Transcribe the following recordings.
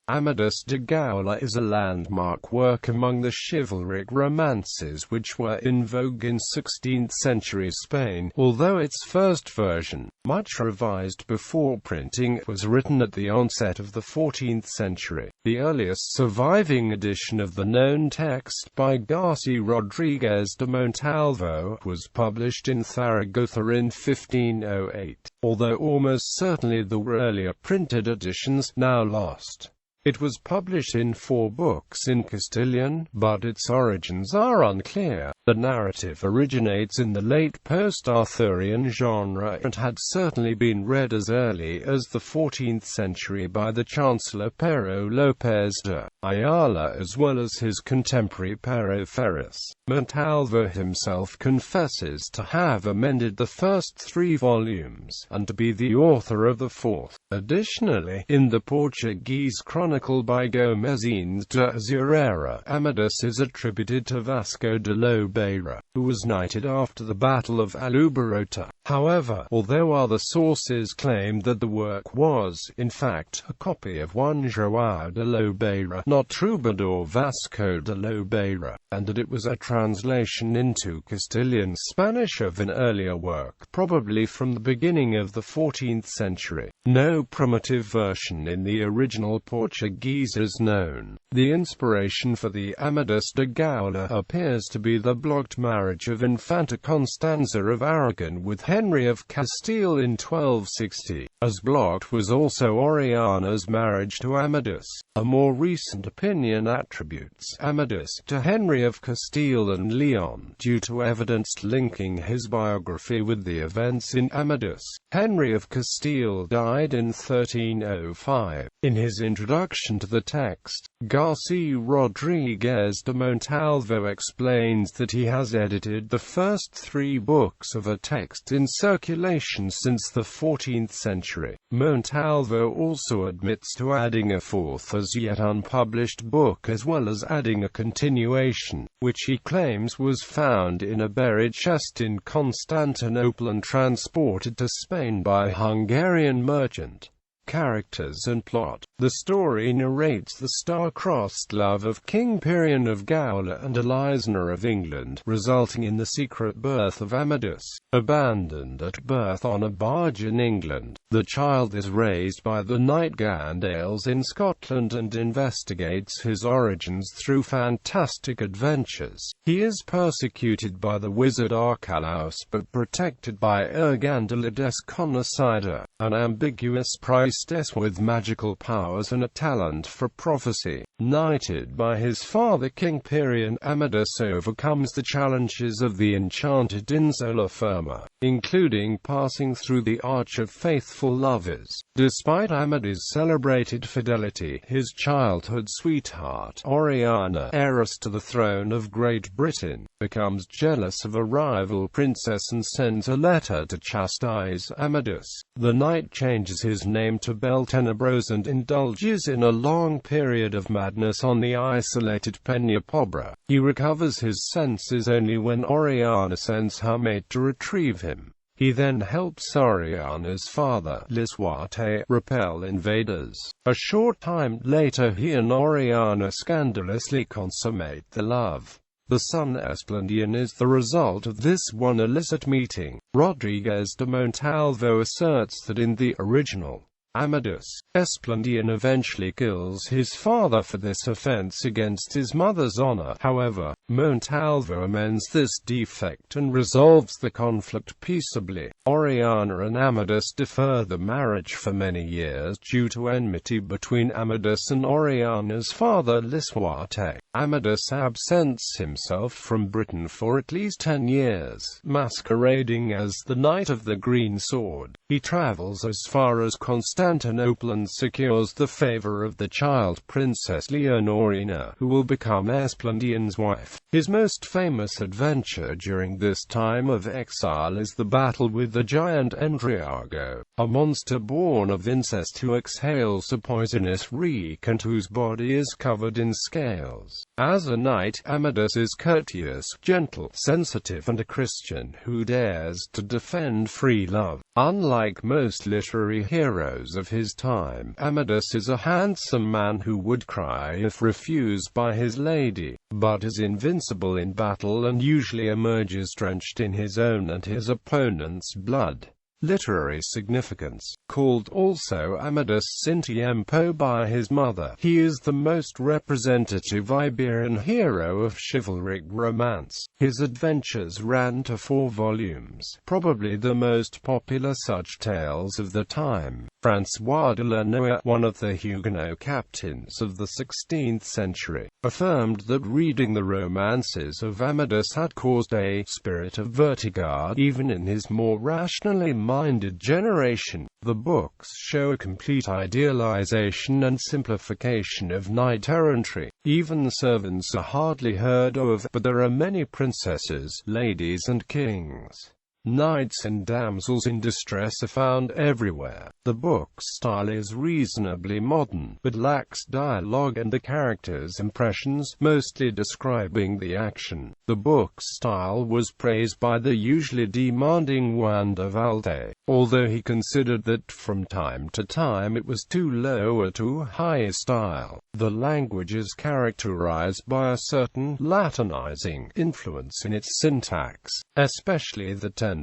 Amadís de Gaula is a landmark work among the chivalric romances which were in vogue in 16th-century Spain, although its first version, much revised before printing, was written at the onset of the 14th century. The earliest surviving edition of the known text, by Garci Rodríguez de Montalvo, was published in Zaragoza in 1508, although almost certainly there were earlier printed editions, now lost. It was published in 4 books in Castilian, but its origins are unclear. The narrative originates in the late post-Arthurian genre and had certainly been read as early as the 14th century by the chancellor Pero López de Ayala as well as his contemporary Pero Ferrús.Montalvo himself confesses to have amended the first 3 volumes, and to be the author of the 4th. Additionally, in the Portuguese chronicle by Gomes de Azureira, Amadís is attributed to Vasco de Lobeira, who was knighted after the Battle of Aljubarrota. However, although other sources claim that the work was, in fact, a copy of one João de Lobeira, not troubadour Vasco de Lobeira, and that it was a translation into Castilian Spanish of an earlier work, probably from the beginning of the 14th century. No primitive version in the original Portuguese is known. The inspiration for the Amadís de Gaula appears to be the blocked marriage of Infanta Constanza of Aragon with Henry of Castile in 1260. As blocked was also Oriana's marriage to Amadís. A more recent opinion attributes Amadís to Henry of Castile and Leon, due to evidence linking his biography with the events in Amadís. Henry of Castile died in 1305. In his introduction to the text, Garci Rodríguez de Montalvo explains that he has edited the first 3 books of a text in circulation since the 14th century. Montalvo also admits to adding a 4th as yet unpublished book as well as adding a continuation, which he claims was found in a buried chest in Constantinople and transported to Spain by a Hungarian merchant. Characters and plot. The story narrates the star-crossed love of King Perion of Gaula and Elisna of England, resulting in the secret birth of Amadís. Abandoned at birth on a barge in England, the child is raised by the knight Gandales in Scotland and investigates his origins through fantastic adventures. He is persecuted by the wizard Archelaus but protected by Ergandala Desconocida, an ambiguous priestess with magical powers and a talent for prophecy. Knighted by his father King Perion, Amadís overcomes the challenges of the enchanted Insula Firma, including passing through the Arch of Faithful Lovers. Despite Amadís' celebrated fidelity, his childhood sweetheart, Oriana, heiress to the throne of Great Britain, becomes jealous of a rival princess and sends a letter to chastise Amadís. The knight changes his name to Beltenebros and indulges in a long period of madness on the isolated Peña Pobra. He recovers his senses only when Oriana sends her maid to retrieve him. He then helps Oriana's father, Lisuarte, repel invaders. A short time later he and Oriana scandalously consummate their love. The son Esplandian is the result of this one illicit meeting. Rodríguez de Montalvo asserts that in the original Amadís, Esplandian eventually kills his father for this offense against his mother's honor. However, Montalvo amends this defect and resolves the conflict peaceably. Oriana and Amadís defer the marriage for many years due to enmity between Amadís and Oriana's father Lisuarte. Amadís absents himself from Britain for at least 10 years, masquerading as the Knight of the Green Sword. He travels as far as Constantinople and secures the favor of the child Princess Leonorina, who will become Esplandian's wife. His most famous adventure during this time of exile is the battle with the giant Endriago. a monster born of incest who exhales a poisonous reek and whose body is covered in scales. As a knight, Amadís is courteous, gentle, sensitive and a Christian who dares to defend free love. Unlike most literary heroes of his time, Amadís is a handsome man who would cry if refused by his lady, but is invincible in battle and usually emerges drenched in his own and his opponent's blood. Literary significance. Called also Amadís sin tiempo by his mother, he is the most representative Iberian hero of chivalric romance. His adventures ran to 4 volumes, probably the most popular such tales of the time. François de Lannoy, one of the Huguenot captains of the 16th century, affirmed that reading the romances of Amadís had caused a spirit of vertigo even in his more rationally minded generation. The books show a complete idealization and simplification of knight-errantry. Even servants are hardly heard of, but there are many princesses, ladies and kings. Knights and damsels in distress are found everywhere. The book's style is reasonably modern, but lacks dialogue and the characters' impressions, mostly describing the action. The book's style was praised by the usually demanding Juan de Valde, although he considered that from time to time it was too low or too high a style. The language is characterized by a certain Latinizing influence in its syntax, especially the tendency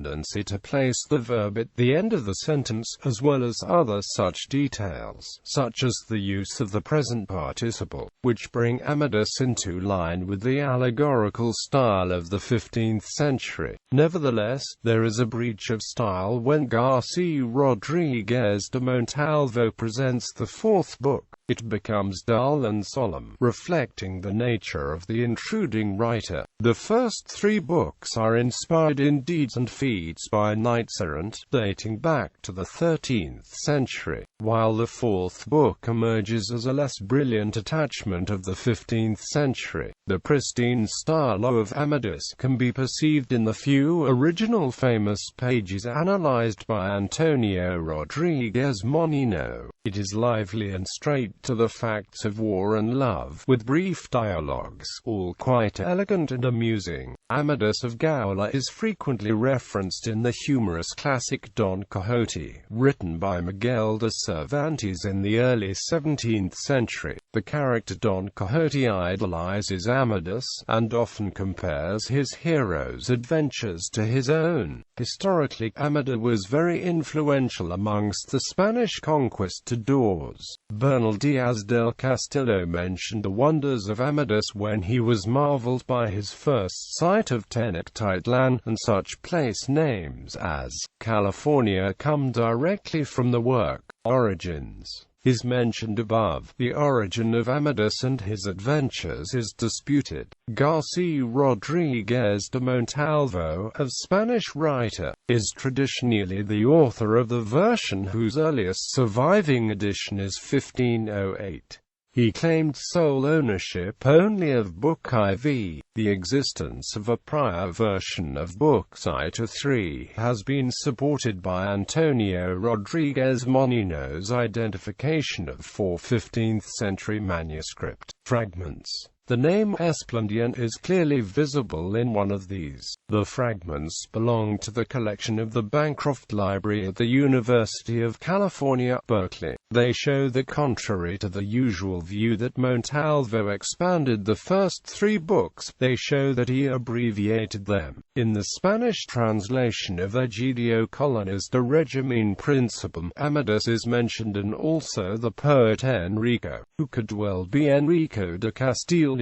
to place the verb at the end of the sentence, as well as other such details, such as the use of the present participle, which bring Amadís into line with the allegorical style of the 15th century. Nevertheless, there is a breach of style when Garci Rodríguez de Montalvo presents the 4th book. It becomes dull and solemn, reflecting the nature of the intruding writer. The first 3 books are inspired in deeds and feats by knights-errant, dating back to the 13th century, while the 4th book emerges as a less brilliant attachment of the 15th century. The pristine style of Amadís can be perceived in the few original famous pages analyzed by Antonio Rodríguez Monino. It is lively and straight to the facts of war and love, with brief dialogues, all quite elegant and amusing. Amadís of Gaula is frequently referenced in the humorous classic Don Quixote, written by Miguel de Cervantes in the early 17th century. The character Don Quixote idolizes Amadís, and often compares his hero's adventures to his own. Historically, Amadís was very influential amongst the Spanish conquistadors. Bernal Díaz del Castillo mentioned the wonders of Amadís when he was marveled by his first sight of Tenochtitlan, and such place names as California come directly from the work. Origins is mentioned above. The origin of Amadís and his adventures is disputed. Garci Rodríguez de Montalvo, a Spanish writer, is traditionally the author of the version whose earliest surviving edition is 1508. He claimed sole ownership only of Book IV. The existence of a prior version of Books I-III has been supported by Antonio Rodríguez Monino's identification of 4 15th-century manuscript fragments. The name Esplandian is clearly visible in one of these. The fragments belong to the collection of the Bancroft Library at the University of California, Berkeley. They show that contrary to the usual view that Montalvo expanded the first 3 books, they show that he abbreviated them. In the Spanish translation of Egidio Colon's De Regimine Principum, Amadís is mentioned, and also the poet Enrico, who could well be Enrico de Castilla.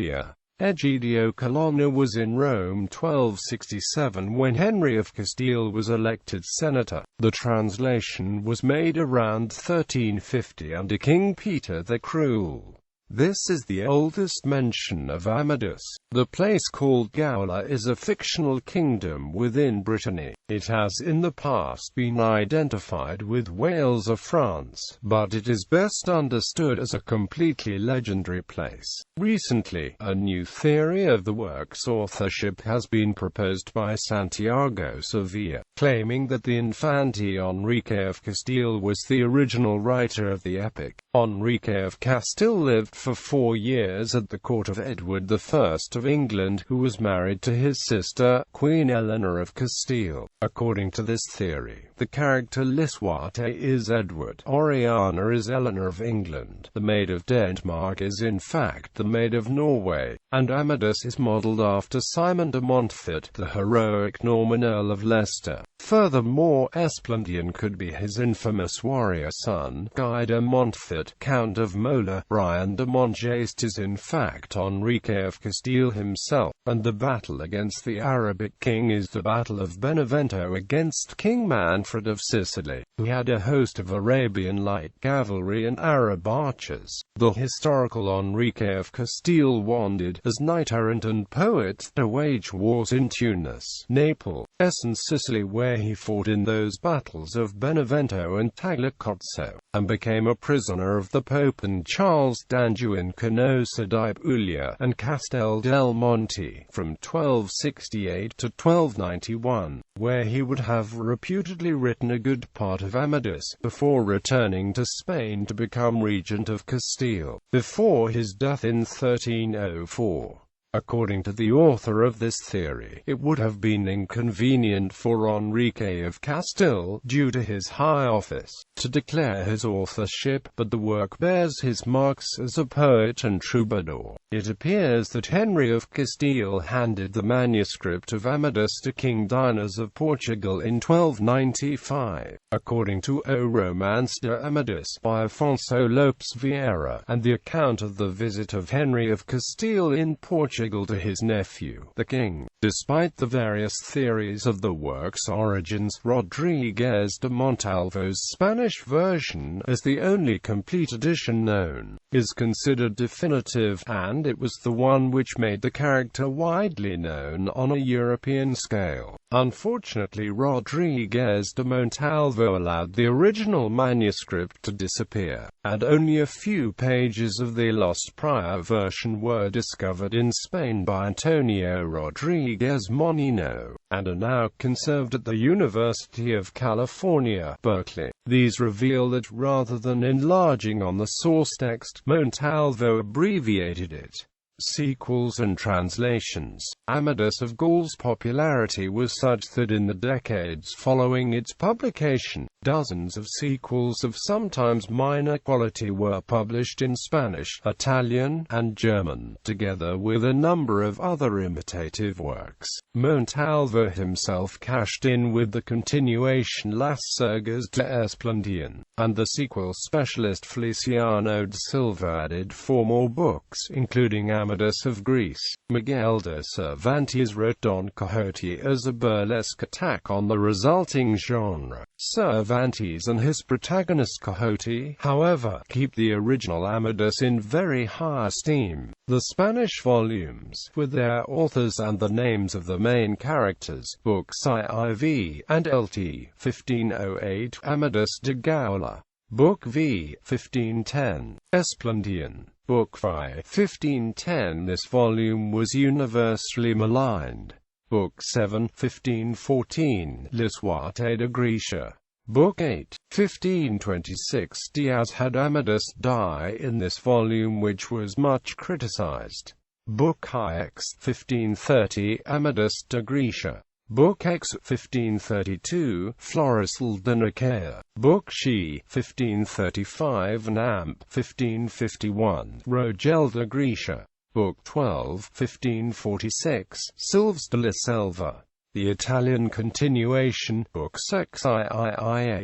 Egidio Colonna was in Rome 1267 when Henry of Castile was elected senator. The translation was made around 1350 under King Peter the Cruel. This is the oldest mention of Amadís. The place called Gaula is a fictional kingdom within Brittany. It has in the past been identified with Wales or France, but it is best understood as a completely legendary place. Recently, a new theory of the work's authorship has been proposed by Santiago Sevilla, claiming that the Infante Enrique of Castile was the original writer of the epic. Enrique of Castile lived for 4 years at the court of Edward I of England, who was married to his sister, Queen Eleanor of Castile. According to this theory, the character Lisuarte is Edward, Oriana is Eleanor of England, the Maid of Denmark is in fact the Maid of Norway, and Amadís is modelled after Simon de Montfort, the heroic Norman Earl of Leicester. Furthermore, Esplandian could be his infamous warrior son, Guy de Montfort, Count of Mola. Brian de Montgest is in fact Enrique of Castile himself, and the battle against the Arabic king is the Battle of Benevento against King Manfred of Sicily, who had a host of Arabian light cavalry and Arab archers. The historical Enrique of Castile wanted, as knight-errant and poet, to wage wars in Tunis, Naples, and Sicily, where he fought in those battles of Benevento and Tagliacozzo, and became a prisoner of the Pope and Charles d'Anjou in Canossa di Puglia and Castel del Monte, from 1268 to 1291, where he would have reputedly written a good part of Amadís, before returning to Spain to become regent of Castile, before his death in 1304. According to the author of this theory, it would have been inconvenient for Enrique of Castile, due to his high office, to declare his authorship, but the work bears his marks as a poet and troubadour. It appears that Henry of Castile handed the manuscript of Amadís to King Dinas of Portugal in 1295. According to O Romance de Amadís by Afonso Lopes Vieira, and the account of the visit of Henry of Castile in Portugal to his nephew, the king. Despite the various theories of the work's origins, Rodríguez de Montalvo's Spanish version, as the only complete edition known, is considered definitive, and it was the one which made the character widely known on a European scale. Unfortunately, Rodríguez de Montalvo allowed the original manuscript to disappear, and only a few pages of the lost prior version were discovered in Spain by Antonio Rodríguez Monino, and are now conserved at the University of California, Berkeley. These reveal that rather than enlarging on the source text, Montalvo abbreviated it. Sequels and translations. Amadís of Gaul's popularity was such that in the decades following its publication, dozens of sequels of sometimes minor quality were published in Spanish, Italian, and German, together with a number of other imitative works. Montalvo himself cashed in with the continuation Las Sagas de Esplandian, and the sequel specialist Feliciano de Silva added 4 more books, including Amadís of Greece. Miguel de Cervantes wrote Don Quixote as a burlesque attack on the resulting genre. Cervantes and his protagonist Quixote, however, keep the original Amadís in very high esteem. The Spanish volumes, with their authors and the names of the main characters, Books IV and LT, 1508, Amadís de Gaula. Book V, 1510, Esplandian. Book V, 1510. This volume was universally maligned. Book 7, 1514, Lisuarte de Grecia. Book 8, 1526. Diaz had Amadís die in this volume, which was much criticized. Book IX, 1530, Amadís de Grecia. Book X, 1532, Florisel de Nicaea. Book She, 1535, Namp, 1551, Rogel de Grecia. Book 12, 1546, Silves de la Selva. The Italian continuation, Book XIII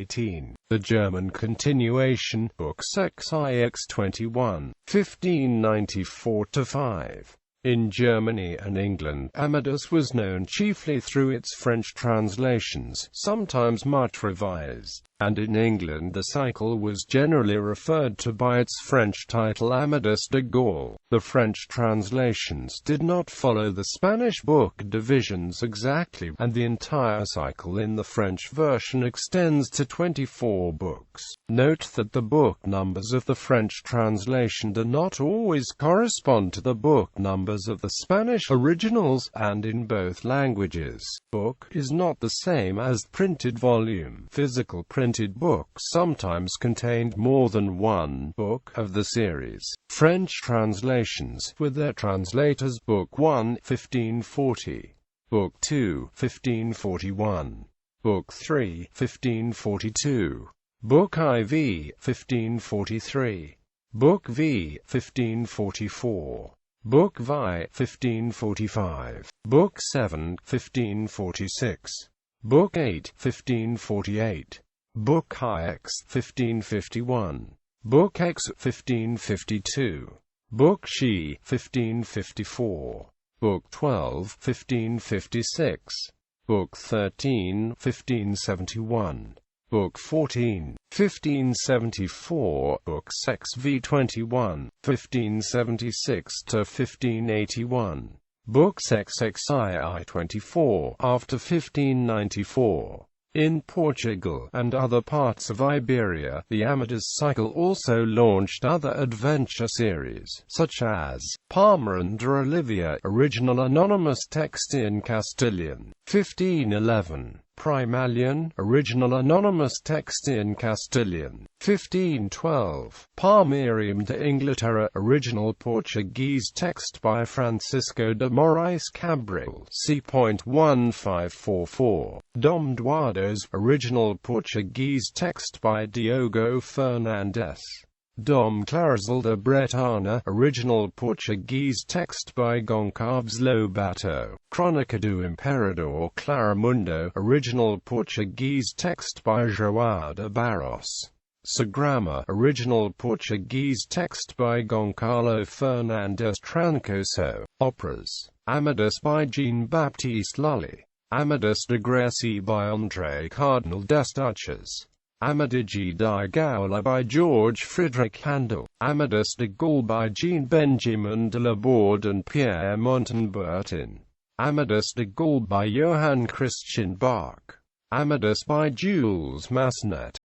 18. The German continuation, Book XIX 21, 1594-5. In Germany and England, Amadís was known chiefly through its French translations, sometimes much revised. and in England the cycle was generally referred to by its French title Amadís de Gaula. The French translations did not follow the Spanish book divisions exactly, and the entire cycle in the French version extends to 24 books. Note that the book numbers of the French translation do not always correspond to the book numbers of the Spanish originals, and in both languages, book is not the same as printed volume. Physical printed books sometimes contained more than one book of the series. French translations, with their translators, Book 1, 1540, Book 2, 1541, Book 3, 1542, Book IV, 1543, Book V, 1544, Book Vi, 1545, Book 7, 1546, Book 8, 1548, Book IX, 1551, Book X, 1552, Book She, 1554, Book 12, 1556, Book 13, 1571, Book 14, 1574, Book XV 21, 1576 to 1581, Books XXII 24, after 1594. In Portugal and other parts of Iberia, the Amadís cycle also launched other adventure series, such as Palma and Olivia, original anonymous text in Castilian, 1511, Primalian, original anonymous text in Castilian, 1512, Palmarium de Inglaterra, original Portuguese text by Francisco de Moraes Cabral, c.1544, Dom Duados, original Portuguese text by Diogo Fernandes, Dom Clarisel de Bretana, original Portuguese text by Goncalves Lobato, Crônica do Imperador Claramundo, original Portuguese text by João de Barros, Sagrama, original Portuguese text by Goncalo Fernandes Trancoso, operas, Amadís by Jean-Baptiste Lully, Amadís de Gaula by André Cardinal des Duches, Amadís de Gaula by George Friedrich Handel, Amadís de Gaula by Jean-Benjamin de Laborde and Pierre Montanbertin, Amadís de Gaula by Johann Christian Bach, Amadís by Jules Massenet.